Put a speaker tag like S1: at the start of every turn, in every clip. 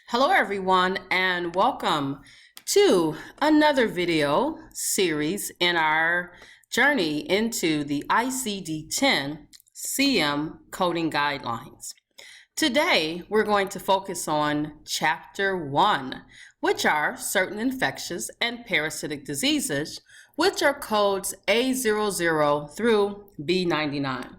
S1: Hello everyone and welcome to another video series in our journey into the ICD-10 CM coding guidelines. Today we're going to focus on Chapter 1, which are certain infectious and parasitic diseases, which are codes A00 through B99.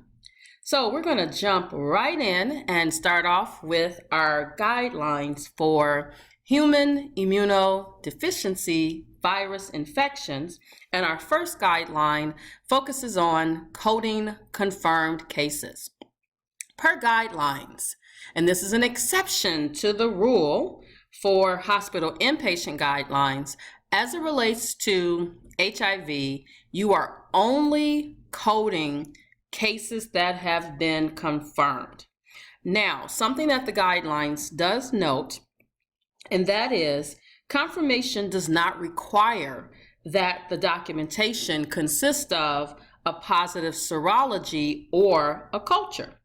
S1: So we're going to jump right in and start off with our guidelines for human immunodeficiency virus infections. And our first guideline focuses on coding confirmed cases. Per guidelines, and this is an exception to the rule for hospital inpatient guidelines, as it relates to HIV, you are only coding cases that have been confirmed. Now, something that the guidelines does note, and that is confirmation does not require that the documentation consist of a positive serology or a culture.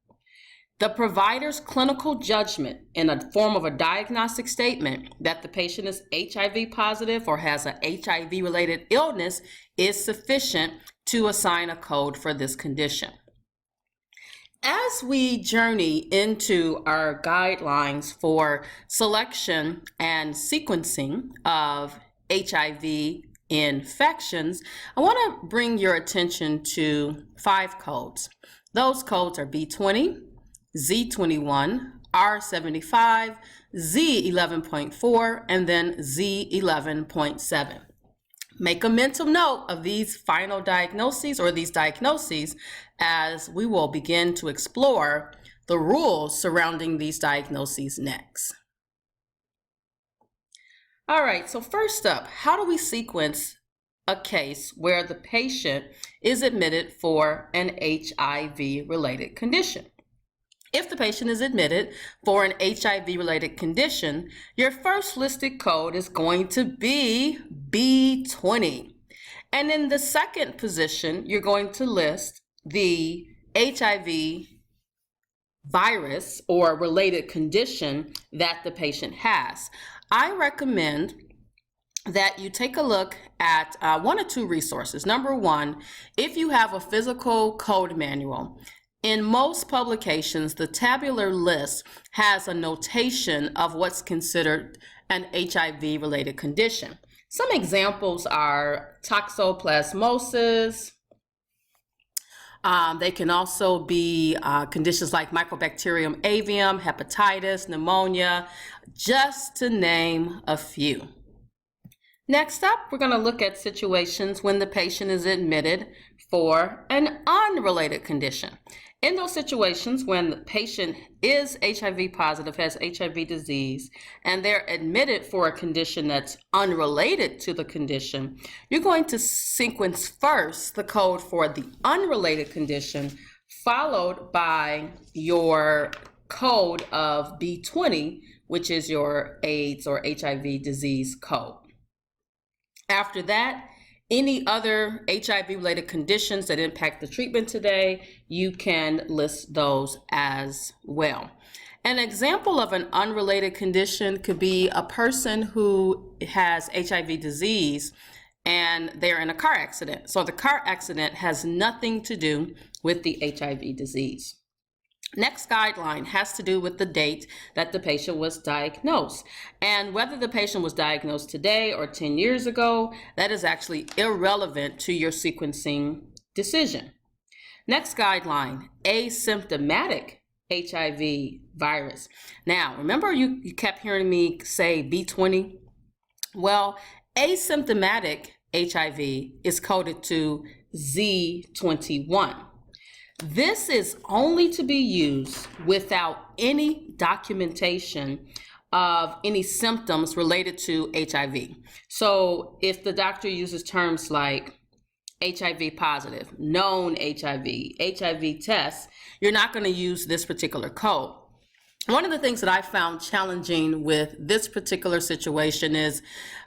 S1: The provider's clinical judgment in a form of a diagnostic statement that the patient is HIV positive or has an HIV-related illness is sufficient to assign a code for this condition. As we journey into our guidelines for selection and sequencing of HIV infections, I want to bring your attention to 5 codes. Those codes are B20, Z21, R75, Z11.4, and then Z11.7. Make a mental note of these final diagnoses or these diagnoses as we will begin to explore the rules surrounding these diagnoses next. All right, so first up, how do we sequence a case where the patient is admitted for an HIV-related condition? If the patient is admitted for an HIV-related condition, your first listed code is going to be B20. And in the second position, you're going to list the HIV virus or related condition that the patient has. I recommend that you take a look at one or two resources. Number one, if you have a physical code manual, in most publications, the tabular list has a notation of what's considered an HIV-related condition. Some examples are toxoplasmosis. They can also be conditions like Mycobacterium avium, hepatitis, pneumonia, just to name a few. Next up, we're going to look at situations when the patient is admitted for an unrelated condition. In those situations when the patient is HIV positive, has HIV disease, and they're admitted for a condition that's unrelated to the condition, you're going to sequence first the code for the unrelated condition, followed by your code of B20, which is your AIDS or HIV disease code. After that, any other HIV-related conditions that impact the treatment today, you can list those as well. An example of an unrelated condition could be a person who has HIV disease and they're in a car accident. So the car accident has nothing to do with the HIV disease. Next guideline has to do with the date that the patient was diagnosed. And whether the patient was diagnosed today or 10 years ago, that is actually irrelevant to your sequencing decision. Next guideline, asymptomatic HIV virus. Now, remember you kept hearing me say B20? Well, asymptomatic HIV is coded to Z21. This is only to be used without any documentation of any symptoms related to HIV. So if the doctor uses terms like HIV positive, known HIV, HIV test, you're not going to use this particular code. One of the things that I found challenging with this particular situation is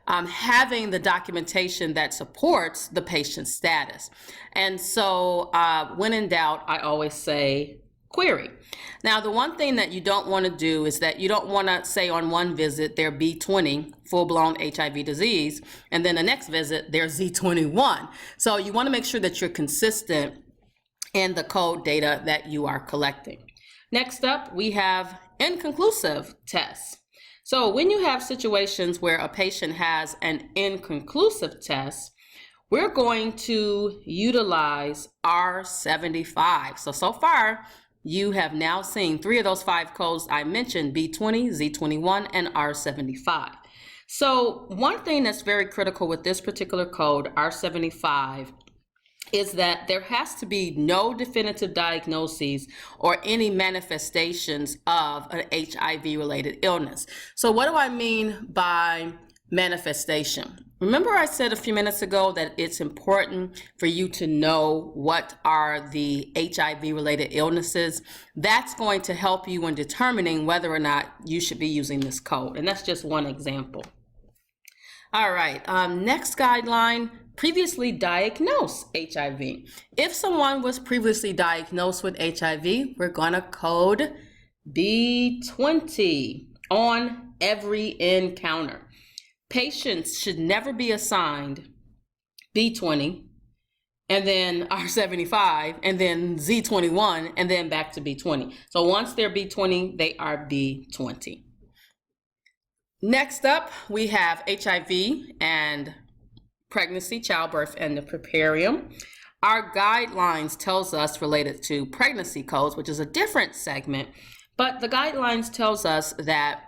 S1: having the documentation that supports the patient's status. And so when in doubt, I always say query. Now, the one thing that you don't want to do is that you don't want to say on one visit they're B20, full-blown HIV disease, and then the next visit they're Z21. So you want to make sure that you're consistent in the code data that you are collecting. Next up, we have inconclusive tests. So when you have situations where a patient has an inconclusive test, we're going to utilize R75. So far, you have now seen 3 of those 5 codes I mentioned, B20, Z21, and R75. So one thing that's very critical with this particular code, R75, is that there has to be no definitive diagnoses or any manifestations of an HIV-related illness. So what do I mean by manifestation? Remember I said a few minutes ago that it's important for you to know what are the HIV-related illnesses. That's going to help you in determining whether or not you should be using this code. And that's just one example. All right, next guideline, previously diagnosed HIV. If someone was previously diagnosed with HIV, we're gonna code B20 on every encounter. Patients should never be assigned B20 and then R75 and then Z21 and then back to B20. So once they're B20, they are B20. Next up, we have HIV and pregnancy, childbirth, and the preparium. Our guidelines tells us related to pregnancy codes, which is a different segment, but the guidelines tells us that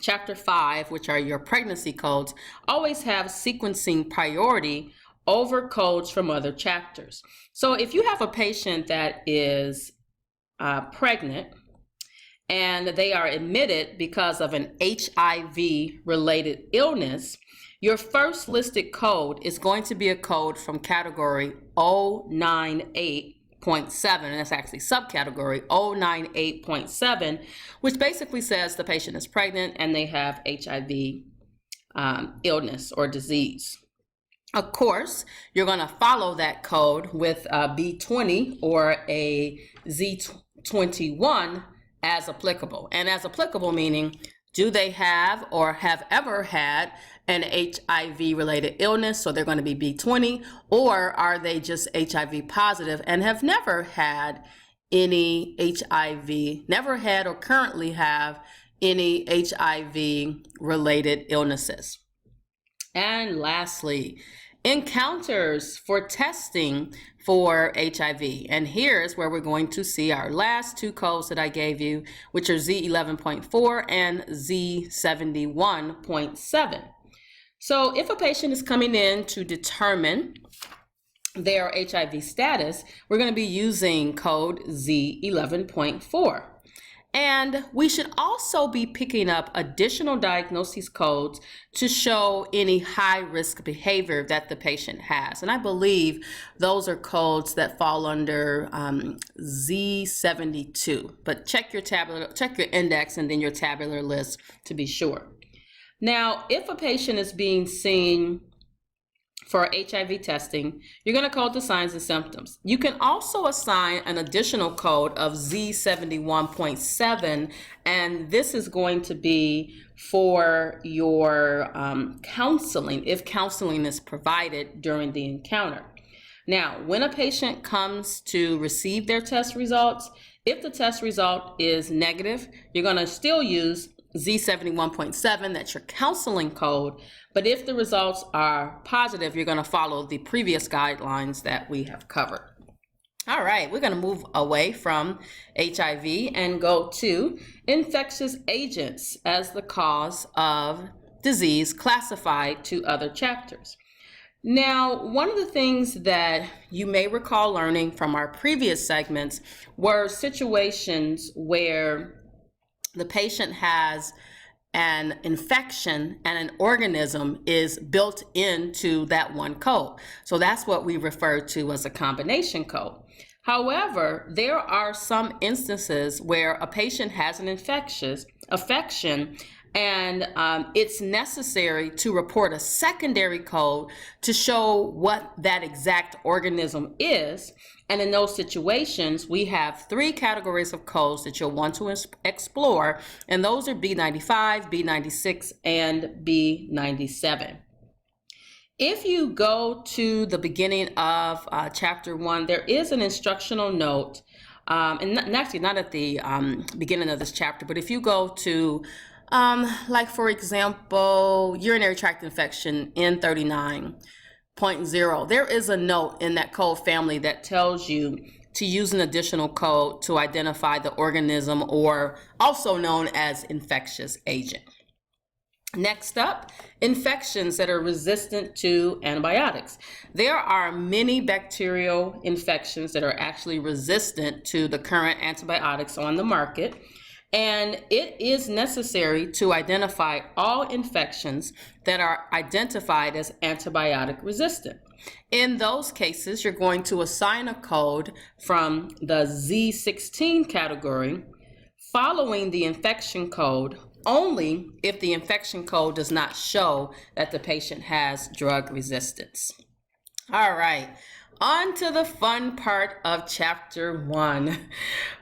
S1: Chapter 5, which are your pregnancy codes, always have sequencing priority over codes from other chapters. So if you have a patient that is pregnant and they are admitted because of an HIV-related illness, your first listed code is going to be a code from category 098.7, and that's actually subcategory 098.7, which basically says the patient is pregnant and they have HIV illness or disease. Of course, you're going to follow that code with a B20 or a Z21 as applicable. And as applicable meaning, do they have or have ever had an HIV-related illness, so they're going to be B20, or are they just HIV positive and have never had any HIV, never had or currently have any HIV-related illnesses? And lastly, encounters for testing for HIV. And here's where we're going to see our last 2 codes that I gave you, which are Z11.4 and Z71.7. So if a patient is coming in to determine their HIV status, we're going to be using code Z11.4. And we should also be picking up additional diagnosis codes to show any high-risk behavior that the patient has. And I believe those are codes that fall under Z72. But check your index and then your tabular list to be sure. Now, if a patient is being seen for HIV testing, you're going to code the signs and symptoms. You can also assign an additional code of Z71.7, and this is going to be for your counseling, if counseling is provided during the encounter. Now, when a patient comes to receive their test results, if the test result is negative, you're going to still use Z71.7, that's your counseling code, but if the results are positive, you're going to follow the previous guidelines that we have covered. All right, we're going to move away from HIV and go to infectious agents as the cause of disease classified to other chapters. Now, one of the things that you may recall learning from our previous segments were situations where the patient has an infection and an organism is built into that one code. So that's what we refer to as a combination code. However, there are some instances where a patient has an infectious affection, and it's necessary to report a secondary code to show what that exact organism is. And in those situations, we have 3 categories of codes that you'll want to explore, and those are B95, B96, and B97. If you go to the beginning of chapter 1, there is an instructional note, and actually not at the beginning of this chapter, but if you go to, like for example, urinary tract infection N39.0, there is a note in that code family that tells you to use an additional code to identify the organism, or also known as infectious agent. Next up, infections that are resistant to antibiotics. There are many bacterial infections that are actually resistant to the current antibiotics on the market, and it is necessary to identify all infections that are identified as antibiotic resistant. In those cases, you're going to assign a code from the Z16 category following the infection code only if the infection code does not show that the patient has drug resistance. All right, on to the fun part of chapter 1,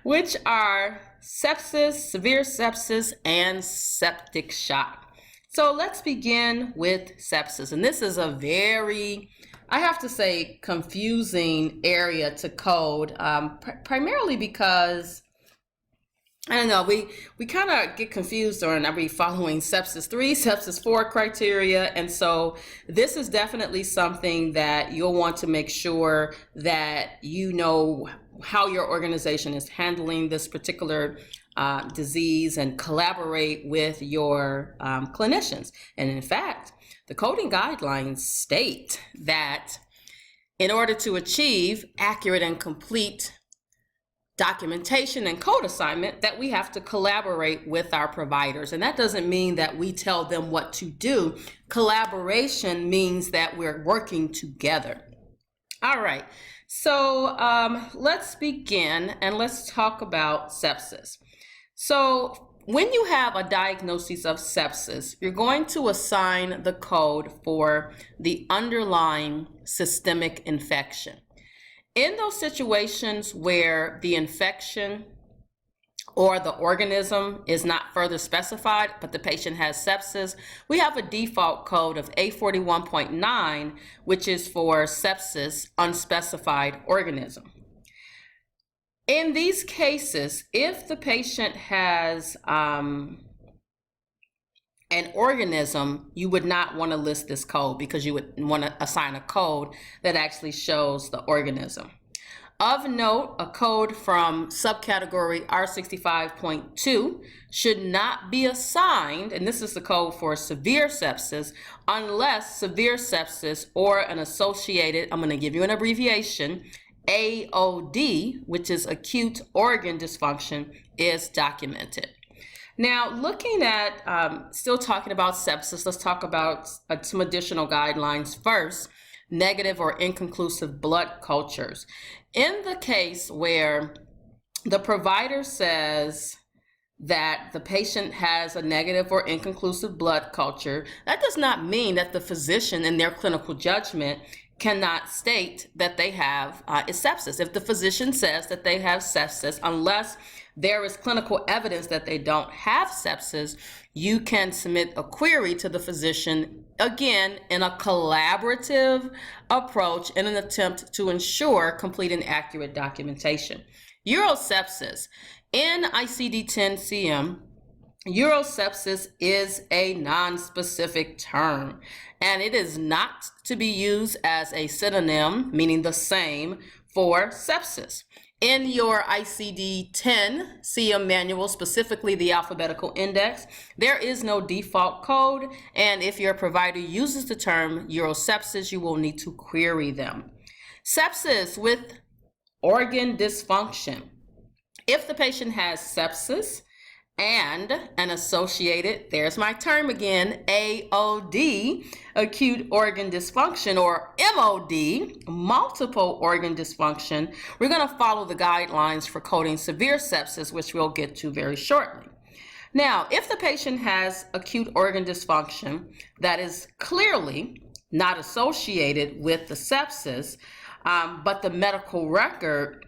S1: which are sepsis, severe sepsis, and septic shock. So let's begin with sepsis. And this is a very, I have to say, confusing area to code, primarily because I don't know, we kind of get confused, or are we following sepsis 3, sepsis 4 criteria? And so this is definitely something that you'll want to make sure that you know how your organization is handling this particular disease, and collaborate with your clinicians. And in fact, the coding guidelines state that in order to achieve accurate and complete documentation and code assignment, that we have to collaborate with our providers. And that doesn't mean that we tell them what to do. Collaboration means that we're working together. All right, so let's begin and let's talk about sepsis. So when you have a diagnosis of sepsis, you're going to assign the code for the underlying systemic infection. In those situations where the infection or the organism is not further specified, but the patient has sepsis, we have a default code of A41.9, which is for sepsis, unspecified organism. In these cases, if the patient has an organism, you would not want to list this code, because you would want to assign a code that actually shows the organism. Of note, a code from subcategory R65.2 should not be assigned, and this is the code for severe sepsis, unless severe sepsis or an associated, I'm going to give you an abbreviation, AOD, which is acute organ dysfunction, is documented. Now, looking at, still talking about sepsis, let's talk about some additional guidelines. First, negative or inconclusive blood cultures. In the case where the provider says that the patient has a negative or inconclusive blood culture, that does not mean that the physician in their clinical judgment cannot state that they have sepsis. If the physician says that they have sepsis, unless there is clinical evidence that they don't have sepsis, you can submit a query to the physician, again, in a collaborative approach in an attempt to ensure complete and accurate documentation. Urosepsis. In ICD-10-CM, urosepsis is a non-specific term, and it is not to be used as a synonym, meaning the same, for sepsis. In your ICD-10 CM manual, specifically the alphabetical index, there is no default code, and if your provider uses the term urosepsis, you will need to query them. Sepsis with organ dysfunction. If the patient has sepsis and an associated, there's my term again, AOD, acute organ dysfunction, or MOD, multiple organ dysfunction, we're going to follow the guidelines for coding severe sepsis, which we'll get to very shortly. Now, if the patient has acute organ dysfunction that is clearly not associated with the sepsis, but the medical record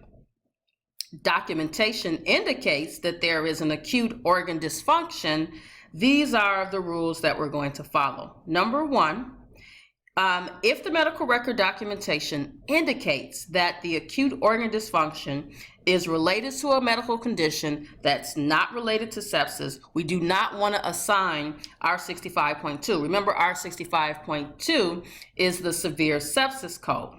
S1: documentation indicates that there is an acute organ dysfunction, these are the rules that we're going to follow. Number one, if the medical record documentation indicates that the acute organ dysfunction is related to a medical condition that's not related to sepsis, we do not want to assign R65.2. Remember, R65.2 is the severe sepsis code.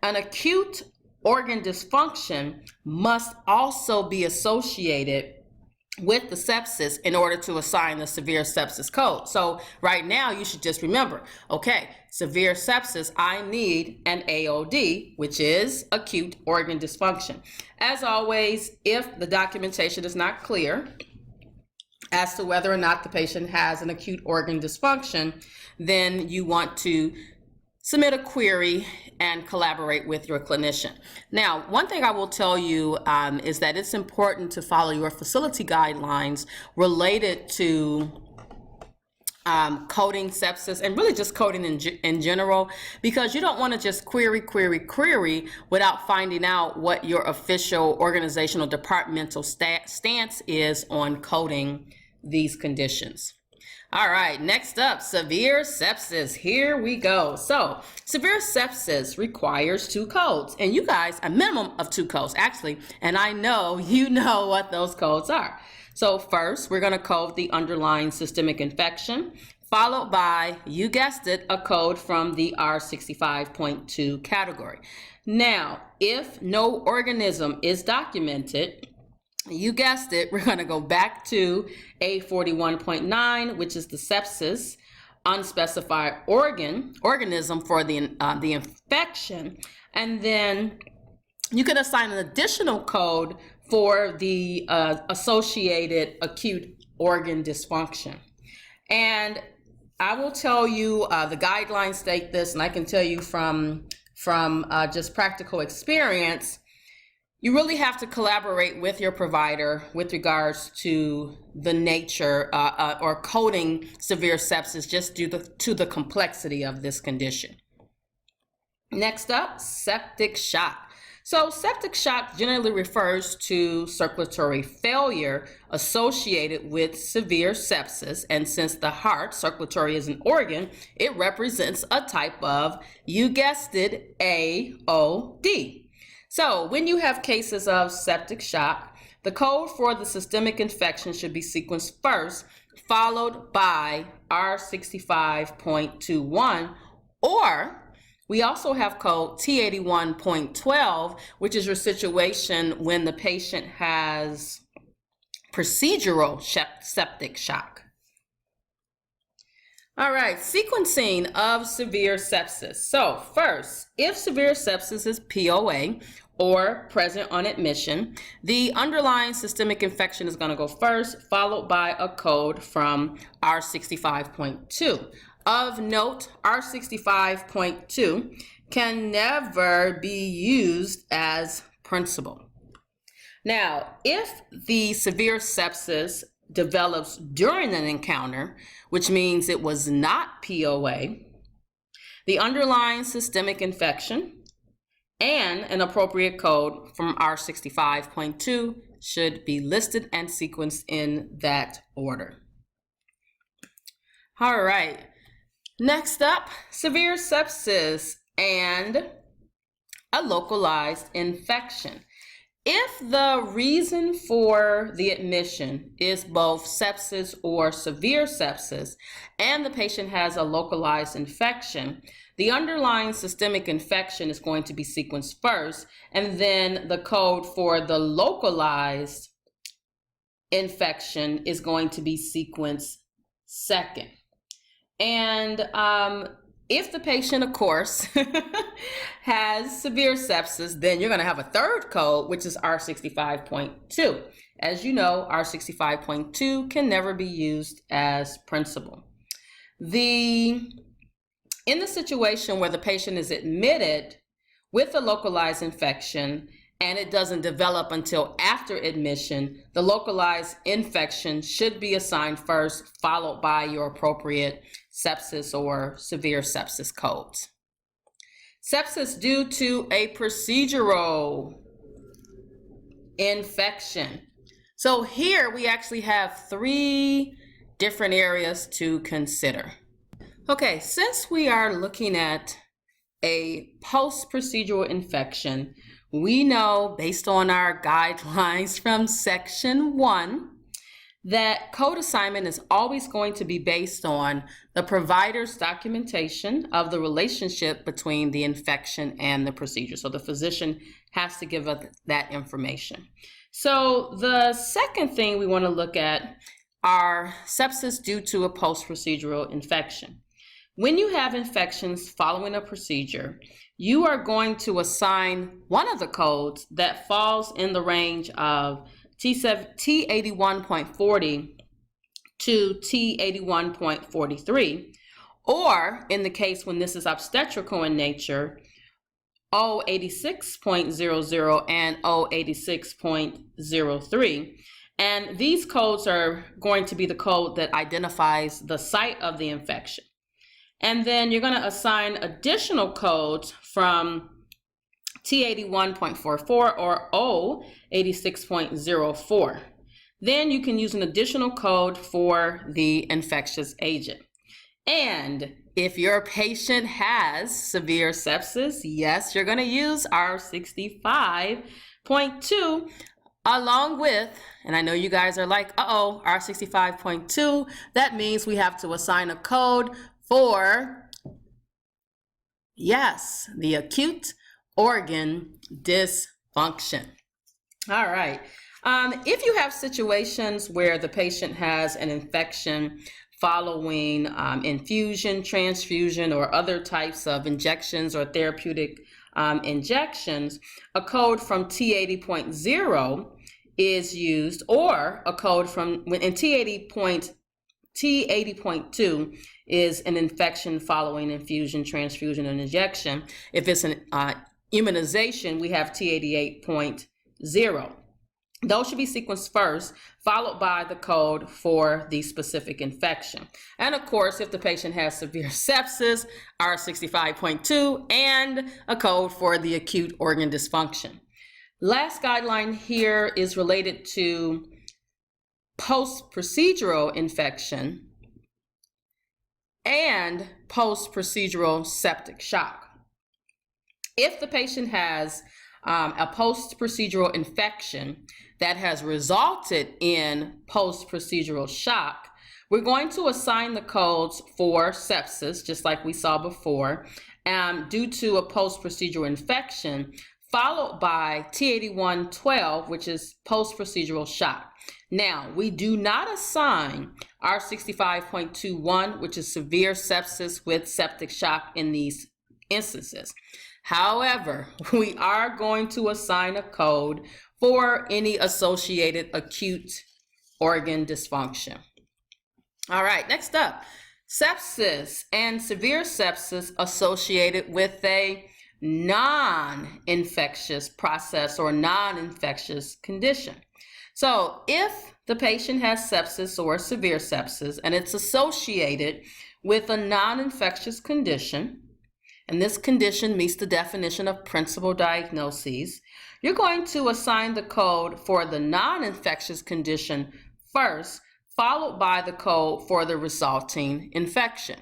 S1: An acute organ dysfunction must also be associated with the sepsis in order to assign the severe sepsis code. So right now you should just remember, okay, severe sepsis, I need an AOD, which is acute organ dysfunction. As always, if the documentation is not clear as to whether or not the patient has an acute organ dysfunction, then you want to submit a query and collaborate with your clinician. Now, one thing I will tell you is that it's important to follow your facility guidelines related to coding sepsis and really just coding in general, because you don't want to just query without finding out what your official organizational departmental stance is on coding these conditions. All right, next up, severe sepsis. Here we go. So severe sepsis requires 2 codes, and you guys, a minimum of 2 codes actually, and I know you know what those codes are. So first, we're going to code the underlying systemic infection, followed by, you guessed it, a code from the R65.2 category. Now, if no organism is documented, you guessed it, we're going to go back to A41.9, which is the sepsis, unspecified organism for the infection, and then you can assign an additional code for the associated acute organ dysfunction. And I will tell you, the guidelines state this, and I can tell you from just practical experience, you really have to collaborate with your provider with regards to the nature or coding severe sepsis just due to the complexity of this condition. Next up, septic shock. So septic shock generally refers to circulatory failure associated with severe sepsis, and since the heart, circulatory is an organ, it represents a type of, you guessed it, AOD. So when you have cases of septic shock, the code for the systemic infection should be sequenced first, followed by R65.21, or we also have code T81.12, which is your situation when the patient has procedural septic shock. All right, sequencing of severe sepsis. So first, if severe sepsis is POA or present on admission, the underlying systemic infection is going to go first, followed by a code from R65.2. Of note, R65.2 can never be used as principal. Now, if the severe sepsis develops during an encounter, which means it was not POA, the underlying systemic infection and an appropriate code from R65.2 should be listed and sequenced in that order. All right, next up, severe sepsis and a localized infection. If the reason for the admission is both sepsis or severe sepsis, and the patient has a localized infection, the underlying systemic infection is going to be sequenced first, and then the code for the localized infection is going to be sequenced second. And if the patient, of course, has severe sepsis, then you're going to have a third code, which is R65.2. As you know, R65.2 can never be used as principal. In the situation where the patient is admitted with a localized infection and it doesn't develop until after admission, the localized infection should be assigned first, followed by your appropriate sepsis or severe sepsis codes. Sepsis due to a procedural infection. So here we actually have 3 different areas to consider. Okay, since we are looking at a post-procedural infection, we know based on our guidelines from section 1 that code assignment is always going to be based on the provider's documentation of the relationship between the infection and the procedure. So the physician has to give us that information. So the second thing we want to look at are sepsis due to a post-procedural infection. When you have infections following a procedure, you are going to assign one of the codes that falls in the range of T81.40 to T81.43, or in the case when this is obstetrical in nature, O86.00 and O86.03. And these codes are going to be the code that identifies the site of the infection. And then you're going to assign additional codes from T81.44 or O86.04. Then you can use an additional code for the infectious agent. And if your patient has severe sepsis, yes, you're going to use R65.2 along with, and I know you guys are like, R65.2, that means we have to assign a code for, yes, the acute organ dysfunction. All right. If you have situations where the patient has an infection following infusion, transfusion, or other types of injections or therapeutic injections, a code from T80.0 is used, or a code from, and T80.2 is an infection following infusion, transfusion, and injection. If it's an immunization, we have T88.0. Those should be sequenced first, followed by the code for the specific infection. And of course, if the patient has severe sepsis, R65.2, and a code for the acute organ dysfunction. Last guideline here is related to post-procedural infection and post-procedural septic shock. If the patient has a post-procedural infection that has resulted in post-procedural shock, we're going to assign the codes for sepsis, just like we saw before, due to a post-procedural infection, followed by T81.12, which is post-procedural shock. Now, we do not assign R65.21, which is severe sepsis with septic shock in these instances. However, we are going to assign a code for any associated acute organ dysfunction. All right, next up, sepsis and severe sepsis associated with a non-infectious process or non-infectious condition. So if the patient has sepsis or severe sepsis and it's associated with a non-infectious condition, and this condition meets the definition of principal diagnoses, you're going to assign the code for the non-infectious condition first, followed by the code for the resulting infection.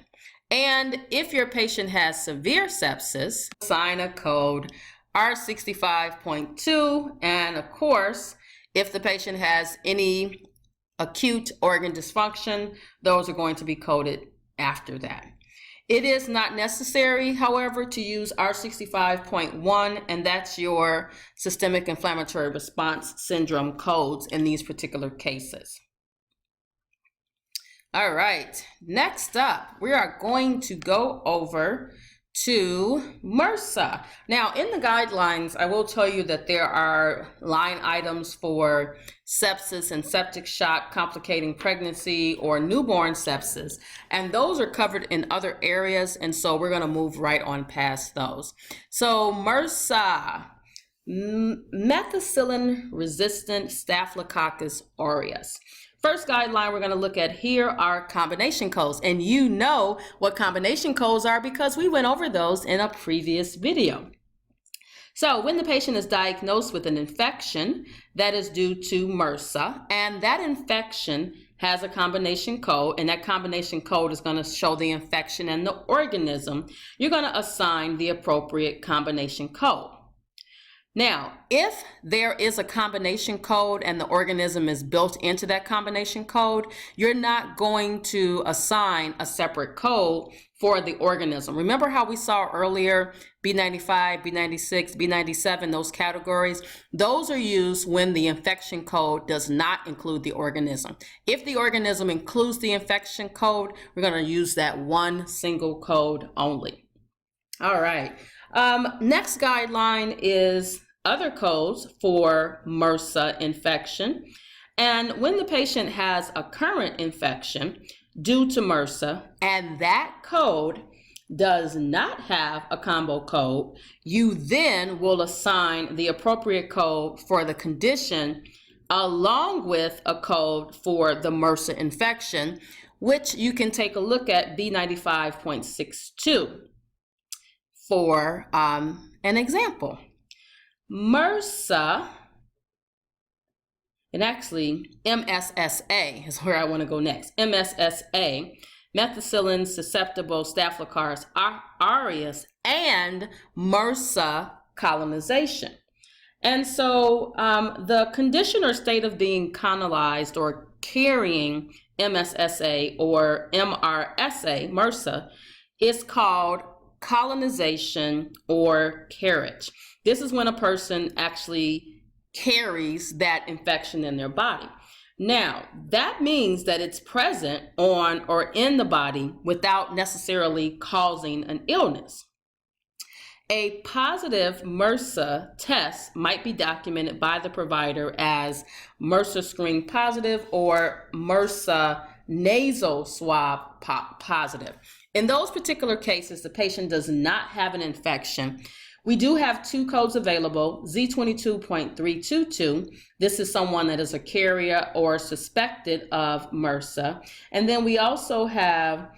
S1: And if your patient has severe sepsis, assign a code R65.2, and of course, if the patient has any acute organ dysfunction, those are going to be coded after that. It is not necessary, however, to use R65.1, and that's your systemic inflammatory response syndrome codes in these particular cases. All right, next up, we are going to go over to MRSA. Now, in the guidelines, I will tell you that there are line items for sepsis and septic shock complicating pregnancy or newborn sepsis, and those are covered in other areas, and so we're going to move right on past those. So MRSA, methicillin-resistant Staphylococcus aureus. First guideline we're going to look at here are combination codes. And you know what combination codes are because we went over those in a previous video. So when the patient is diagnosed with an infection that is due to MRSA, and that infection has a combination code, and that combination code is going to show the infection and the organism, you're going to assign the appropriate combination code. Now, if there is a combination code and the organism is built into that combination code, you're not going to assign a separate code for the organism. Remember how we saw earlier B95, B96, B97, those categories? Those are used when the infection code does not include the organism. If the organism includes the infection code, we're going to use that one single code only. All right. Next guideline is other codes for MRSA infection. And when the patient has a current infection due to MRSA and that code does not have a combo code, you then will assign the appropriate code for the condition along with a code for the MRSA infection, which you can take a look at B95.62 for an example. MRSA, and actually MSSA is where I want to go next. MSSA, methicillin susceptible Staphylococcus aureus, and MRSA colonization. And so the condition or state of being colonized or carrying MSSA or MRSA is called colonization or carriage. This is when a person actually carries that infection in their body. Now, that means that it's present on or in the body without necessarily causing an illness. A positive MRSA test might be documented by the provider as MRSA screen positive or MRSA nasal swab positive. In those particular cases, the patient does not have an infection. We do have two codes available, Z22.322. This is someone that is a carrier or suspected of MRSA. And then we also have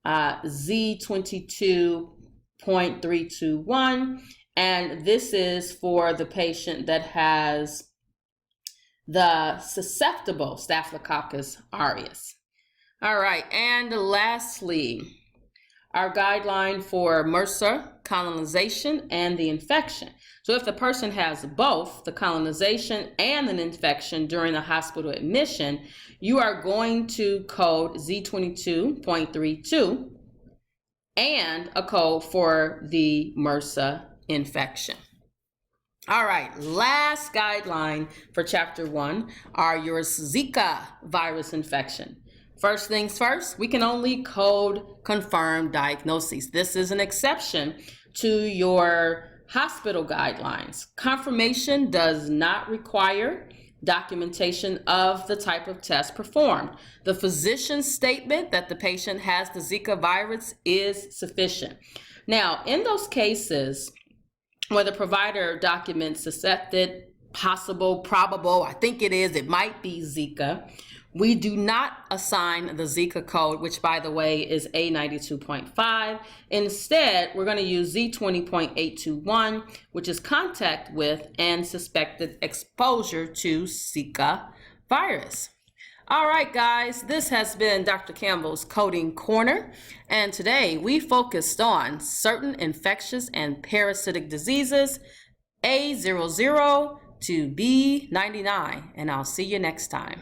S1: Z22.321, and this is for the patient that has the susceptible Staphylococcus aureus. All right, and lastly, our guideline for MRSA colonization and the infection. So if the person has both the colonization and an infection during the hospital admission, you are going to code Z22.32 and a code for the MRSA infection. All right, last guideline for chapter 1 are your Zika virus infection. First things first, we can only code confirmed diagnoses. This is an exception to your hospital guidelines. Confirmation does not require documentation of the type of test performed. The physician's statement that the patient has the Zika virus is sufficient. Now, in those cases where the provider documents suspected, possible, probable, I think it is, it might be Zika, we do not assign the Zika code, which by the way is A92.5. Instead, we're going to use Z20.821, which is contact with and suspected exposure to Zika virus. All right, guys, this has been Dr. Campbell's Coding Corner, and today we focused on certain infectious and parasitic diseases, A00 to B99, and I'll see you next time.